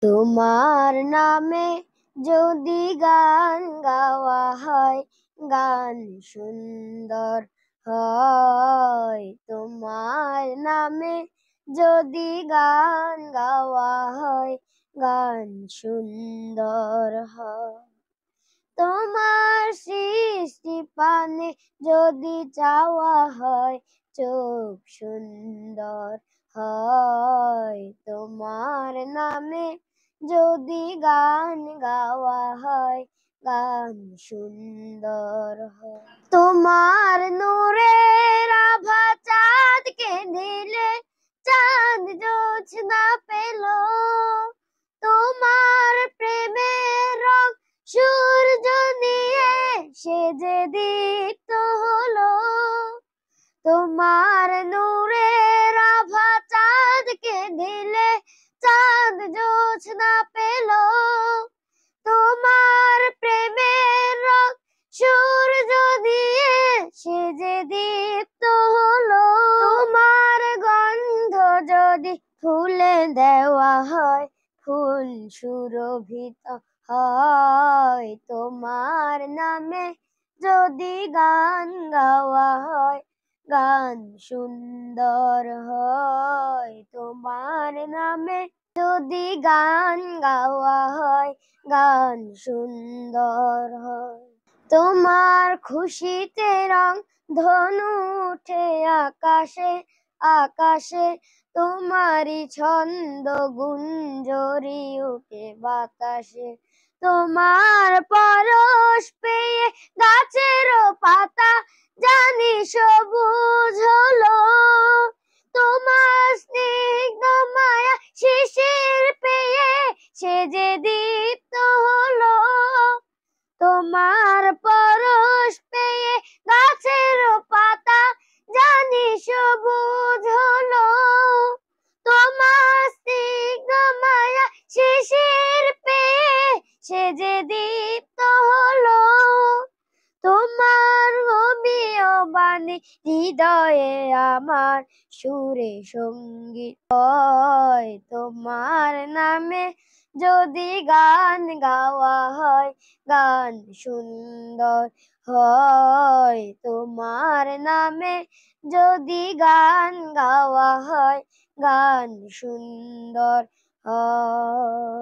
তোমার নামে যদি গান গাওয়া হয়, গান সুন্দর হয়। তোমার নামে যদি গান গাওয়া হয়, গান সুন্দর হয়। তোমার সৃষ্টি পানে যদি চাওয়া হয়, চোখ সুন্দর হয়। তোমার নামে যদি গান গাওয়া হয়, গান সুন্দর হয়। তোমার নূরের আভা চাঁদকে দিলে, চাঁদ জোছনা পেল। তোমার প্রেমের রং সূর্য নিয়ে সে যে দীপ্ত হলো। তোমার নূরের আভা চাঁদকে দিলে, চাঁদ জোছনা পেল। তোমার প্রেমের রং সূর্য দিয়ে সে যে দীপ্ত হলো। তোমার গন্ধ যদি ফুলে দেওয়া হয়, ফুল সুরভিত হয়। তোমার নামে যদি গান গাওয়া হয়, গান সুন্দর হয়। তোমার নামে যদি গান গাওয়া হয়, গান সুন্দর হয়। তোমার খুশিতে রং ধনু উঠে আকাশে আকাশে। তোমারই ছন্দ গুঞ্জরি উঠে বাতাসে। তোমার পরশ পেয়ে গাছের পাতা জানি সবুজ হলো। তোমার স্নিগ্ধ মায়া শিশির পেয়ে সে যে দীপ্ত হলো। তোমার পরশ পেয়ে গাছের পাতা জানি সবুজ হলো। তোমার স্নিগ্ধ মায়া শিশির পেয়ে সে যে দীপ্ত হলো। তোমার অমিয় বাণী হৃদয়ে আমার সুরে সঙ্গীত হয়। তোমার নামে যদি গান গাওয়া হয়, গান সুন্দর হয়। তোমার নামে যদি গান গাওয়া হয়, গান সুন্দর হয়।